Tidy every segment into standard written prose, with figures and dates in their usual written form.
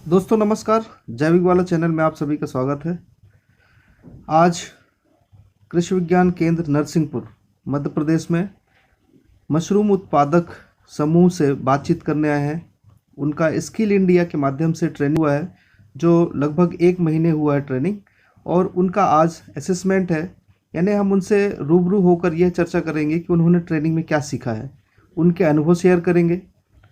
दोस्तों नमस्कार, जैविक वाला चैनल में आप सभी का स्वागत है। आज कृषि विज्ञान केंद्र नरसिंहपुर मध्य प्रदेश में मशरूम उत्पादक समूह से बातचीत करने आए हैं। उनका स्किल इंडिया के माध्यम से ट्रेनिंग हुआ है, जो लगभग 1 महीने हुआ है ट्रेनिंग, और उनका आज असेसमेंट है। यानी हम उनसे रूबरू होकर यह चर्चा करेंगे कि उन्होंने ट्रेनिंग में क्या सीखा है, उनके अनुभव शेयर करेंगे,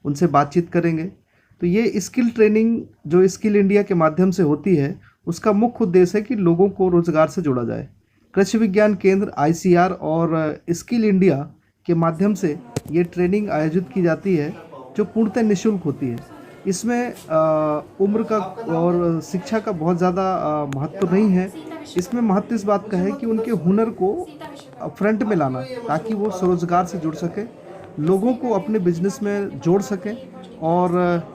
उनसे बातचीत करेंगे। तो ये स्किल ट्रेनिंग जो स्किल इंडिया के माध्यम से होती है, उसका मुख्य उद्देश्य है कि लोगों को रोजगार से जोड़ा जाए। कृषि विज्ञान केंद्र ICR और स्किल इंडिया के माध्यम से ये ट्रेनिंग आयोजित की जाती है, जो पूर्णतः निःशुल्क होती है। इसमें उम्र का और शिक्षा का बहुत ज़्यादा महत्व नहीं है। इसमें महत्व इस बात का है कि उनके हुनर को फ्रंट में लाना, ताकि वो स्वरोजगार से जुड़ सके, लोगों को अपने बिजनेस में जोड़ सकें, और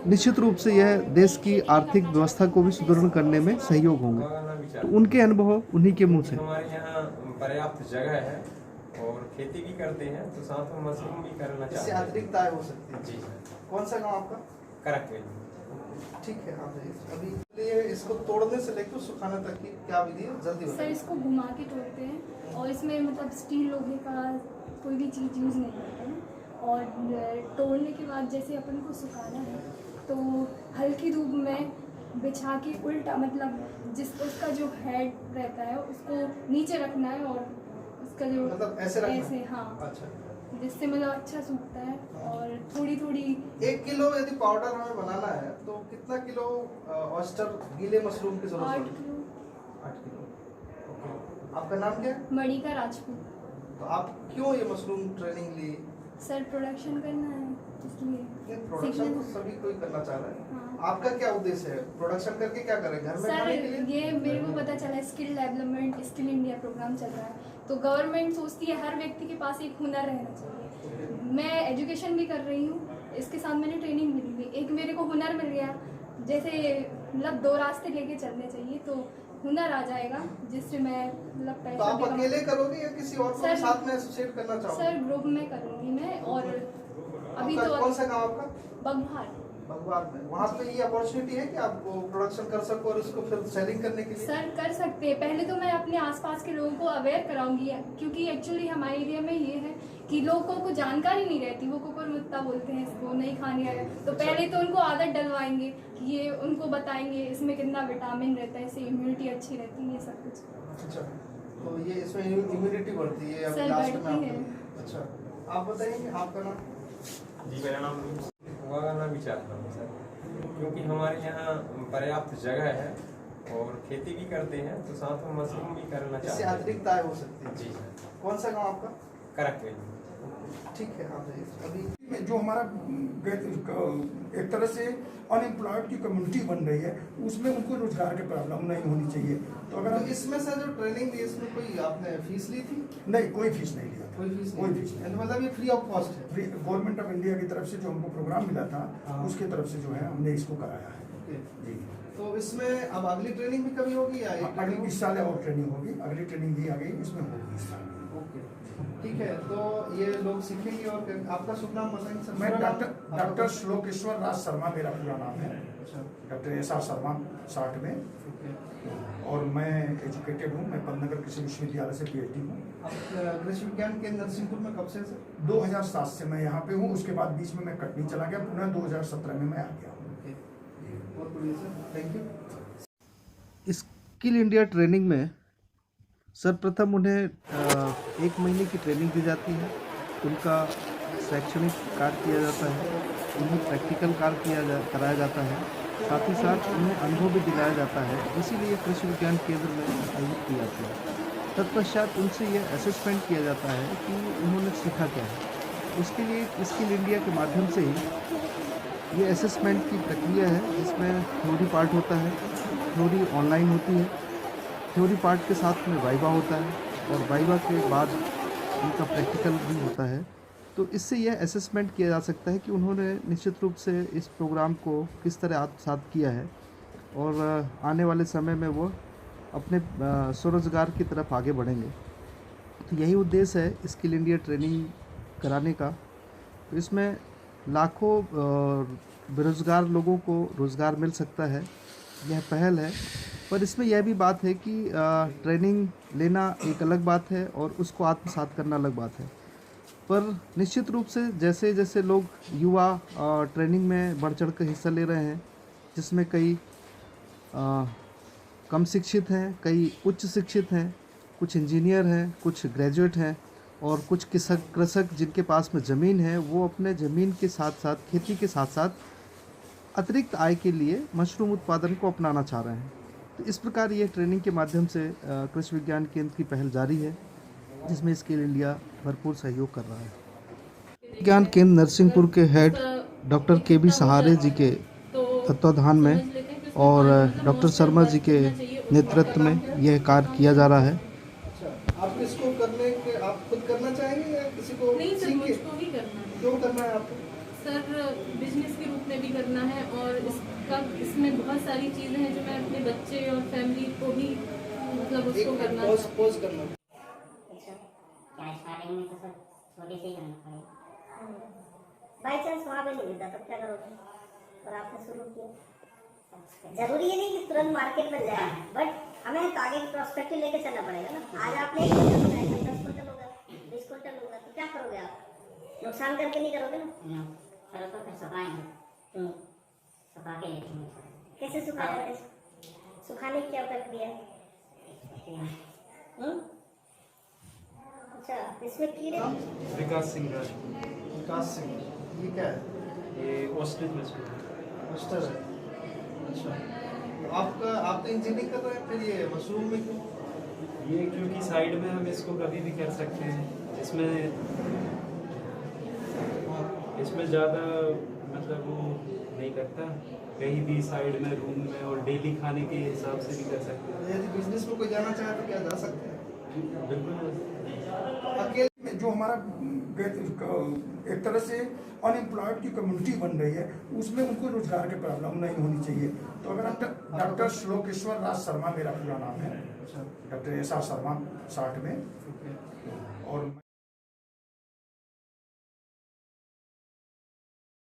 निश्चित रूप से यह देश की आर्थिक व्यवस्था को भी सुदृढ़ करने में सहयोग होंगे। तो उनके अनुभव उन्हीं के मुंह से। हमारे यहाँ पर्याप्त जगह है और खेती भी करते हैं, तो साथ में मशरूम भी करना चाहते हैं। अतिरिक्त आय हो सकती है। जी कौन सा गांव आपका? करक। ठीक है, आप अभी ये इसको तोड़ने से लेकर सुखाने तक की क्या विधि है, जल्दी बताइए। सर, इसको घुमा के तोड़ते हैं और इसमें मतलब स्टील लोहे का कोई भी चीज़ यूज़ नहीं करते हैं। और तोड़ने के बाद जैसे अपन को सुखाना है तो हल्की धूप में बिछा के उल्टा, मतलब उसका जो हेड रहता है उसको नीचे रखना है और उसका जो मतलब ऐसे रखना? ऐसे, हाँ। अच्छा, जिससे मतलब अच्छा सूखता है। और थोड़ी थोड़ी 1 किलो यदि पाउडर हमें बनाना है तो कितना किलो ऑयस्टर गीले मशरूम की जरूरत 8 होगी? किलो। 8 किलो। ओके, आपका नाम क्या है? मणिका राजपूत। तो आप क्यों ये मशरूम ट्रेनिंग ली? सर, प्रोडक्शन करना है इसलिए। ये प्रोडक्शन तो सभी कोई करना चाह रहा है। हाँ। आपका क्या उद्देश्य है? प्रोडक्शन करके क्या करें, घर में सर, खाने के लिए? ये मेरे को पता चला skill development skill India programme चल रहा है, तो गवर्नमेंट सोचती है हर व्यक्ति के पास एक हुनर रहना चाहिए। मैं एजुकेशन भी कर रही हूँ, इसके साथ मैंने ट्रेनिंग भी ली। एक मेरे को हुनर मिल गया, जैसे मतलब 2 रास्ते लेके चलने चाहिए, तो हुनर आ जाएगा जिससे मैं मतलब तो पैसा आप भी अकेले करोगे या किसी और को सर, साथ में एसोसिएट करना चाहोगे? सर, ग्रुप में करूँगी मैं। और अभी आपका तो कौन सा गांव आपका? बगहार। भगवान में वहाँ पे ये अपॉर्चुनिटी है कि आप प्रोडक्शन कर सको और उसको फिर सेलिंग करने के लिए? सर, कर सकते हैं। पहले तो मैं अपने आसपास के लोगों को अवेयर कराऊंगी, क्योंकि एक्चुअली हमारे एरिया में ये है कि लोगों को जानकारी नहीं रहती। वो कुकुर मुत्ता बोलते हैं इसको, नहीं खाने आया। तो पहले तो उनको आदत डलवाएंगे कि ये, उनको बताएंगे इसमें कितना विटामिन रहता है, इससे इम्यूनिटी अच्छी रहती है, ये सब कुछ। अच्छा, तो ये इसमें इम्यूनिटी बढ़ती है सर, लास्ट में बढ़ती है। अच्छा, आप बताइए आपका नाम? जी, मेरा नाम उगाना भी चाहता हूँ सर, क्योंकि हमारे यहाँ पर्याप्त जगह है और खेती भी करते हैं, तो साथ में मशरूम भी करना चाहते हैं। अतिरिक्त आय हो सकती है। जी कौन सा गांव आपका? करक। ठीक है, आप अभी जो हमारा एक तरह से अनएम्प्लॉयड की कम्युनिटी बन रही है, उसमें उनको रोजगार की प्रॉब्लम नहीं होनी चाहिए। तो अगर तो इसमें से जो ट्रेनिंग ली, इसमें कोई आपने फीस ली थी? नहीं, कोई फीस नहीं लिया था। कोई फीस कोई फीस नहीं। मतलब ये फ्री ऑफ कॉस्ट है? गवर्नमेंट ऑफ इंडिया की तरफ से जो हमको प्रोग्राम मिला था, हाँ। उसके तरफ से जो है हमने इसको कराया है। ओके। जी, तो इसमें अब अगली ट्रेनिंग भी कभी होगी या अगली इस साल और ट्रेनिंग होगी, अगली ट्रेनिंग भी आ गई, इसमें होगी इस साल। ओके, ठीक है। तो ये लोग सीखेंगे। और आपका शुभ नाम बताएंगे सर? मैं पूरा नाम? डॉक्टर श्लोकेश्वर राज शर्मा मेरा पूरा नाम है। अच्छा, डॉक्टर SR शर्मा 60 में। ओके। और मैं एजुकेटेड हूँ। मैं पन्नगर कृषि विश्वविद्यालय से PhD हूँ। आप कृषि विज्ञान केंद्र नरसिंहपुर में कब से सर? 2007 से मैं यहाँ पे हूँ। उसके बाद बीच में मैं कटनी चला गया, पुनः 2017 में मैं आ गया हूँ। ओके, बहुत बढ़िया sir, thank you. Skill India training में सर्वप्रथम उन्हें 1 महीने की ट्रेनिंग दी जाती है। उनका शैक्षणिक कार्य किया जाता है, उन्हें प्रैक्टिकल कार्य कराया जाता है, साथ ही साथ उन्हें अनुभव भी दिलाया जाता है। इसीलिए कृषि विज्ञान केंद्र में आयोजित की जाती है। तत्पश्चात उनसे यह असेसमेंट किया जाता है कि उन्होंने सीखा क्या है। उसके लिए स्किल इंडिया के माध्यम से ही ये असेसमेंट की प्रक्रिया है, जिसमें थ्योरी पार्ट होता है, थ्योरी ऑनलाइन होती है, थ्योरी पार्ट के साथ में वाइवा होता है, और वाइवा के बाद उनका प्रैक्टिकल भी होता है। तो इससे यह असेसमेंट किया जा सकता है कि उन्होंने निश्चित रूप से इस प्रोग्राम को किस तरह आत्मसात किया है, और आने वाले समय में वो अपने स्वरोजगार की तरफ आगे बढ़ेंगे। तो यही उद्देश्य है स्किल इंडिया ट्रेनिंग कराने का। तो इसमें लाखों बेरोज़गार लोगों को रोज़गार मिल सकता है, यह पहल है। पर इसमें यह भी बात है कि ट्रेनिंग लेना एक अलग बात है और उसको आत्मसात करना अलग बात है। पर निश्चित रूप से जैसे जैसे लोग युवा ट्रेनिंग में बढ़ चढ़ कर हिस्सा ले रहे हैं, जिसमें कई कम शिक्षित हैं, कई उच्च शिक्षित हैं, कुछ इंजीनियर हैं, कुछ ग्रेजुएट हैं और कुछ कृषक जिनके पास में ज़मीन है, वो अपने ज़मीन के साथ साथ, खेती के साथ साथ अतिरिक्त आय के लिए मशरूम उत्पादन को अपनाना चाह रहे हैं। तो इस प्रकार ये ट्रेनिंग के माध्यम से कृषि विज्ञान केंद्र की पहल जारी है, जिसमें इसके लिए इंडिया भरपूर सहयोग कर रहा है। विज्ञान केंद्र नरसिंहपुर के हेड डॉक्टर के.बी. सहारे जी के तत्वाधान में और डॉक्टर शर्मा जी के नेतृत्व में यह कार्य किया जा रहा है। आप इसको करने के आप खुद करना चाहेंगे या किसी को नहीं सर, सीख के? मुझको ही करना है क्यों करना है आपको? सर। बिजनेस के रूप में भी करना है और इसमें बहुत सारी चीज़ें हैं जो मैं अपने बच्चे और फैमिली को भी मतलब उसको करना है। पोज करना। अच्छा, क्या स्टार्टिंग में तो सर छोटे से ही करना पड़ेगा। बाई चांस वहाँ पे नहीं मिलता तब क्या करोगे? और आपने शुरू किया। जरूरी ये नहीं कि तुरंत मार्केट में जाए, बट हमें आगे की प्रोस्पेक्टिव लेके चलना पड़ेगा ना। आज आपने 1 क्विंटल लगाया, 10 क्विंटल होगा, 20 क्विंटल होगा, तो क्या करोगे आप? नुकसान करके नहीं करोगे ना। चलो तो फिर सुखाएंगे। सुखा के लेंगे। कैसे सुखाया? सुखाने की क्या प्रक्रिया है? अच्छा, इसमें कीड़े? विकास सिंह का विकास सिंह, ये क्या है? ये ऑस्ट्रिच मछली मास्टर है। अच्छा, तो आप तो इंजीनियरिंग कर रहे हैं, फिर ये मशरूम में क्यों? ये क्योंकि साइड में हम इसको कभी भी कर सकते हैं। इसमें ज़्यादा मतलब वो नहीं करता, कहीं भी साइड में रूम में और डेली खाने के हिसाब से भी कर सकते हैं। यदि बिजनेस में कोई जाना चाहे तो क्या जा सकते हैं? बिल्कुल। अकेले जो हमारा एक तरह से अनएम्प्लॉयड की कम्युनिटी बन रही है, उसमें उनको रोजगार की प्रॉब्लम नहीं होनी चाहिए। तो अगर हम डॉक्टर श्लोकेश्वर राज शर्मा मेरा पूरा नाम है, डॉक्टर एस आर शर्मा 60 में, और